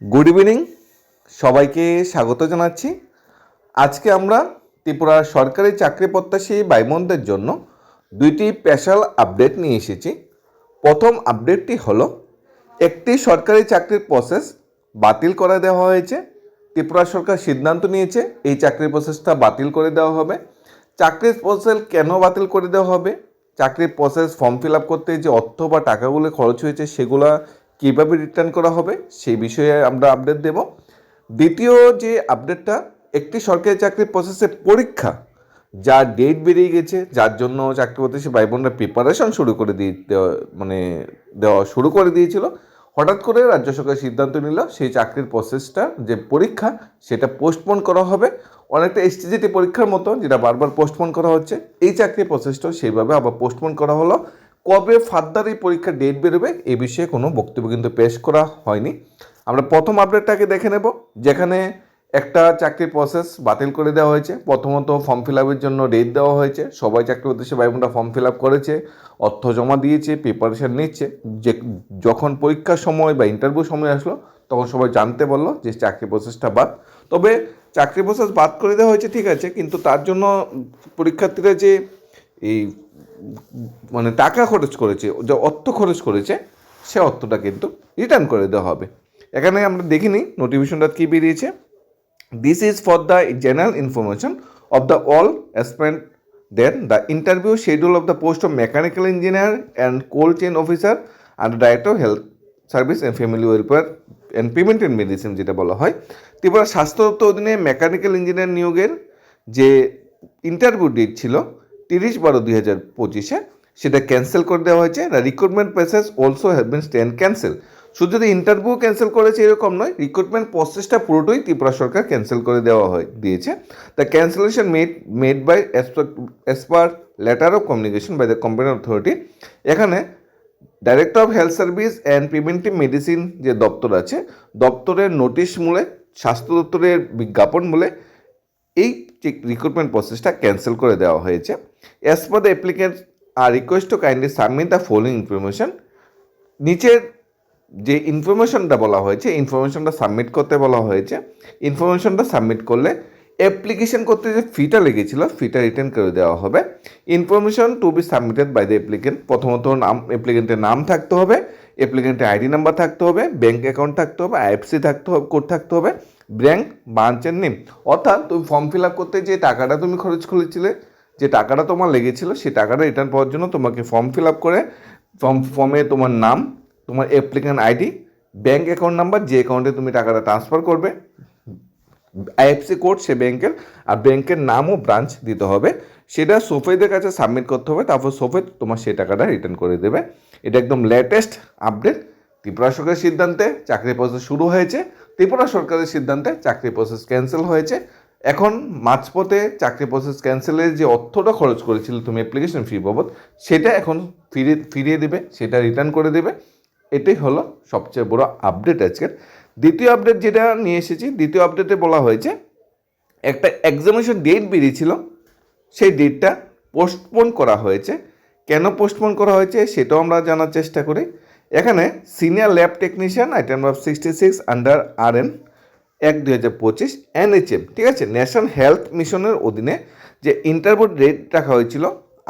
Good evening, সবাইকে স্বাগত জানাচ্ছি। আজকে আমরা ত্রিপুরার সরকারি চাকরি প্রত্যাশী ভাই বোনদের জন্য দুইটি স্পেশাল আপডেট নিয়ে এসেছি। প্রথম আপডেটটি হলো একটি সরকারি চাকরির প্রসেস বাতিল করে দেওয়া হয়েছে। ত্রিপুরা সরকার সিদ্ধান্ত নিয়েছে এই চাকরির প্রসেসটা বাতিল করে দেওয়া হবে। চাকরির প্রসেস কেন বাতিল করে দেওয়া হবে, চাকরির প্রসেস ফর্ম ফিল আপ করতে যে অর্থ বা টাকাগুলো খরচ হয়েছে সেগুলো কীভাবে রিটার্ন করা হবে সেই বিষয়ে আমরা আপডেট দেব। দ্বিতীয় যে আপডেটটা, একটি সরকারি চাকরির প্রসেসের পরীক্ষা যার ডেট বেরিয়ে গেছে, যার জন্য চাকরি প্রত্যাশী ভাই বোনরা প্রিপারেশন শুরু করে দেওয়া শুরু করে দিয়েছিল, হঠাৎ করে রাজ্য সরকার সিদ্ধান্ত নিল সেই চাকরির প্রসেসটা যে পরীক্ষা সেটা পোস্টপোন করা হবে। অনেকটা এসটিজিটি পরীক্ষার মতো যেটা বারবার পোস্টপোন করা হচ্ছে, এই চাকরির প্রসেসটাও সেইভাবে আবার পোস্টপোন করা হলো। কবে ফার্দার এই পরীক্ষার ডেট বেরোবে এ বিষয়ে কোনো বক্তব্য কিন্তু পেশ করা হয়নি। আমরা প্রথম আপডেটটাকে দেখে নেব, যেখানে একটা চাকরির প্রসেস বাতিল করে দেওয়া হয়েছে। প্রথমত ফর্ম ফিল আপের জন্য ডেট দেওয়া হয়েছে, সবাই চাকরি উদ্দেশ্যে ভাই বোনরা ফর্ম ফিল আপ করেছে, অর্থ জমা দিয়েছে, প্রিপারেশান নিচ্ছে। যে যখন পরীক্ষার সময় বা ইন্টারভিউ সময় আসলো তখন সবাই জানতে বললো যে চাকরি প্রসেসটা বাদ। তবে চাকরি প্রসেস বাদ করে দেওয়া হয়েছে ঠিক আছে, কিন্তু তার জন্য পরীক্ষার্থীরা যে এই টাকা খরচ করেছে, যে অর্থ খরচ করেছে, সে অর্থটা কিন্তু রিটার্ন করে দেওয়া হবে। এখানে আমরা দেখিনি নোটিফিকেশনটা কী বেরিয়েছে। This is for the general information of the all aspirant then the interview schedule of the post of mechanical engineer and cold chain officer and director health service and family welfare and preventive medicine যেটা বলা হয়। ত্রিপুরা স্বাস্থ্য দপ্তর অধীনে mechanical engineer নিয়োগের যে interview date ছিল 30/12/2025, সেটা ক্যান্সেল করে দেওয়া হয়েছে। The recruitment process also have been stand cancel. শুধু যদি ইন্টারভিউ ক্যান্সেল করেছে এরকম নয়, রিক্রুটমেন্ট প্রসেসটা পুরোটাই ত্রিপুরা সরকার ক্যান্সেল করে দেওয়া দিয়েছে। The cancellation made by as per letter of communication by the competent authority. এখানে director of health service and preventive medicine যে দপ্তর আছে, দপ্তরের নোটিশ মূলে, স্বাস্থ্য দপ্তরের বিজ্ঞাপন মূলে এই রিক্রুটমেন্ট প্রসেসটা ক্যান্সেল করে দেওয়া হয়েছে। As per the applicant are request to kindly submit the following information. নিচের যে ইনফরমেশনটা বলা হয়েছে, ইনফরমেশনটা সাবমিট করতে বলা হয়েছে। ইনফরমেশনটা সাবমিট করলে অ্যাপ্লিকেশন করতে যে ফিটা লেগেছিল ফিটা রিটার্ন করে দেওয়া হবে। Information to be submitted by the applicant, প্রথমত অ্যাপ্লিকেন্টের নাম থাকতে হবে, অ্যাপ্লিকেন্টের আইডি নাম্বার থাকতে হবে, ব্যাঙ্ক অ্যাকাউন্ট থাকতে হবে, আইএফসি থাকতে হবে, কোড থাকতে হবে, ব্যাঙ্ক ব্রাঞ্চের নেম। অর্থাৎ তুমি ফর্ম ফিল আপ করতে যে টাকাটা তুমি খরচ করেছিলে, যে টাকাটা তোমার লেগেছিল, সেই টাকাটা রিটার্ন পাওয়ার জন্য তোমাকে ফর্ম ফিল আপ করে ফর্মে তোমার নাম, তোমার applicant ID, bank account number, যে অ্যাকাউন্টে তুমি টাকাটা ট্রান্সফার করবে, আইএফসি কোড সে ব্যাংকের, আর ব্যাংকের নাম ও ব্রাঞ্চ দিতে হবে। সেটা সোফেদের কাছে সাবমিট করতে হবে, তারপর সোফেদ তোমার সেই টাকাটা রিটার্ন করে দেবে। এটা একদম লেটেস্ট আপডেট। ত্রিপুরা সরকারের সিদ্ধান্তে চাকরি প্রসেস শুরু হয়েছে, ত্রিপুরা সরকারের সিদ্ধান্তে চাকরি প্রসেস ক্যান্সেল হয়েছে। এখন মাঝপথে চাকরি প্রসেস ক্যান্সেলের যে অর্থটা খরচ করেছিল তুমি অ্যাপ্লিকেশন ফি বাবদ, সেটা এখন ফিরিয়ে দেবে, সেটা রিটার্ন করে দেবে। এটাই হলো সবচেয়ে বড় আপডেট আজকের। দ্বিতীয় আপডেট যেটা নিয়ে এসেছি, দ্বিতীয় আপডেটে বলা হয়েছে একটা এক্সামিনেশন ডেট বেরিয়েছিল, সেই ডেটটা পোস্টপোন করা হয়েছে। কেন পোস্টপোন করা হয়েছে সেটাও আমরা জানার চেষ্টা করি। এখানে senior lab technician item number 66 under RN 1/2025 NHM, ঠিক আছে, ন্যাশনাল হেলথ মিশনের অধীনে যে ইন্টারভিউ ডেট রাখা হয়েছিল,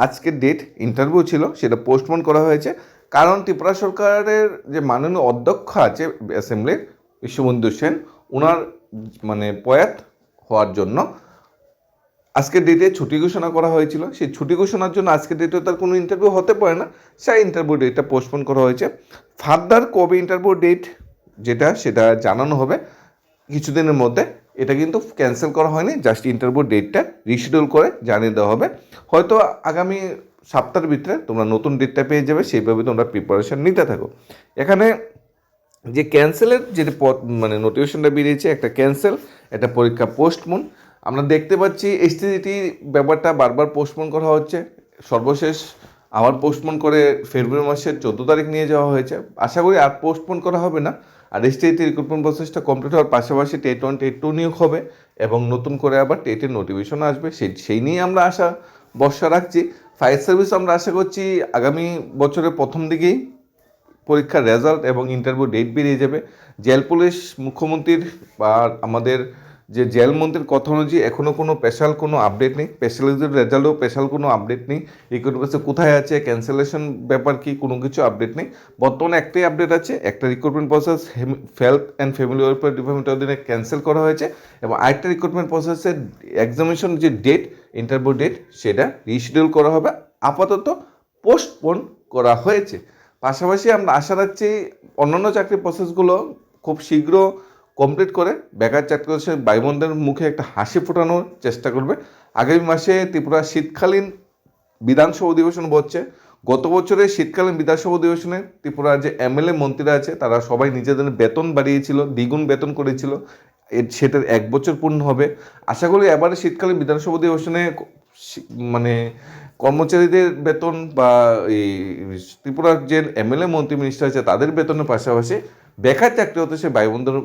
আজকের ডেট ইন্টারভিউ ছিল, সেটা পোস্টপোন করা হয়েছে। কারণ ত্রিপুরা সরকারের যে মাননীয় অধ্যক্ষ আছে অ্যাসেম্বলির, বিশ্ববন্ধু সেন, ওনার প্রয়াত হওয়ার জন্য আজকের ডেটে ছুটি ঘোষণা করা হয়েছিল। সেই ছুটি ঘোষণার জন্য আজকের ডেটে তার কোনো ইন্টারভিউ হতে পারে না, সেই ইন্টারভিউ ডেটটা পোস্টপোন করা হয়েছে। ফার্দার কবে ইন্টারভিউ ডেট সেটা জানানো হবে কিছুদিনের মধ্যে। এটা কিন্তু ক্যান্সেল করা হয়নি, জাস্ট ইন্টারভিউ ডেটটা রিশিডিউল করে জানিয়ে দেওয়া হবে। হয়তো আগামী সপ্তাহের ভিতরে তোমরা নতুন ডেটটা পেয়ে যাবে, সেইভাবে তোমরা প্রিপারেশন নিতে থাকো। এখানে যে ক্যান্সেলের যে নোটিফিকেশনটা বেরিয়েছে, একটা ক্যান্সেল, একটা পরীক্ষা পোস্টপোন। আমরা দেখতে পাচ্ছি এসটিজিটি ব্যাপারটা বারবার পোস্টপোন করা হচ্ছে। সর্বশেষ আবার পোস্টপোন করে ফেব্রুয়ারি মাসের 14 তারিখ নিয়ে যাওয়া হয়েছে। আশা করি আর পোস্টপোন করা হবে না। আর এসটিজিটি রিক্রুটমেন্ট প্রসেসটা কমপ্লিট হওয়ার পাশাপাশি টেট 1 টেট 2 নিয়োগ হবে এবং নতুন করে আবার টেটের নোটিফিকেশন আসবে, সেই নিয়ে আমরা ভরসা রাখছি। ফায়ার সার্ভিস আমরা আশা করছি আগামী বছরের প্রথম দিকেই পরীক্ষার রেজাল্ট এবং ইন্টারভিউ ডেট বেরিয়ে যাবে। জেল পুলিশ মুখ্যমন্ত্রীর বা আমাদের যে জেল মন্ত্রীর কথা অনুযায়ী এখনও কোনো স্পেশাল কোনো আপডেট নেই, স্পেশালিস্টের রেজাল্টও স্পেশাল কোনো আপডেট নেই, রিক্রুটমেন্ট কোথায় আছে, ক্যান্সেলেশন ব্যাপার কি, কোনো কিছু আপডেট নেই। বর্তমানে একটাই আপডেট আছে, একটা recruitment process health and family welfare ডিপার্টমেন্টের অধীনে ক্যান্সেল করা হয়েছে এবং আরেকটা রিক্রুটমেন্ট প্রসেসের এক্সামিনেশন যে ডেট, ইন্টারভিউ ডেট, সেটা রিশিডিউল করা হবে, আপাতত পোস্টপোন করা হয়েছে। পাশাপাশি আমরা আশা রাখছি অন্যান্য চাকরির প্রসেসগুলো খুব শীঘ্র কমপ্লিট করে বেকার চাকরি ভাই বোনদের মুখে একটা হাসি ফোটানোর চেষ্টা করবে। আগামী মাসে ত্রিপুরা শীতকালীন বিধানসভা অধিবেশন বসছে। গত বছরের শীতকালীন বিধানসভা অধিবেশনে ত্রিপুরার যে এমএলএ মন্ত্রীরা আছে তারা সবাই নিজেদের বেতন বাড়িয়েছিল, দ্বিগুণ বেতন করেছিল। সেটার 1 বছর পূর্ণ হবে। আশা করি এবারে শীতকালীন বিধানসভা অধিবেশনে মানে কর্মচারীদের বেতন বা এই ত্রিপুরার যে এমএলএ মন্ত্রী মিনিস্টার আছে তাদের বেতনের পাশাপাশি বেকার চাকরি হতে সে ভাই বোনদের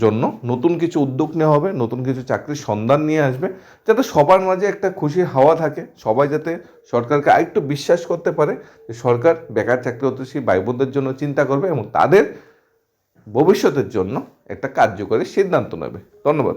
জন্য নতুন কিছু উদ্যোগ নেওয়া হবে, নতুন কিছু চাকরির সন্ধান নিয়ে আসবে, যাতে সবার মাঝে একটা খুশির হাওয়া থাকে, সবাই যাতে সরকারকে আরেকটু বিশ্বাস করতে পারে যে সরকার বেকার চাকরি হতে সেই ভাই বোনদের জন্য চিন্তা করবে এবং তাদের ভবিষ্যতের জন্য একটা কার্যকরী সিদ্ধান্ত নেবে। ধন্যবাদ।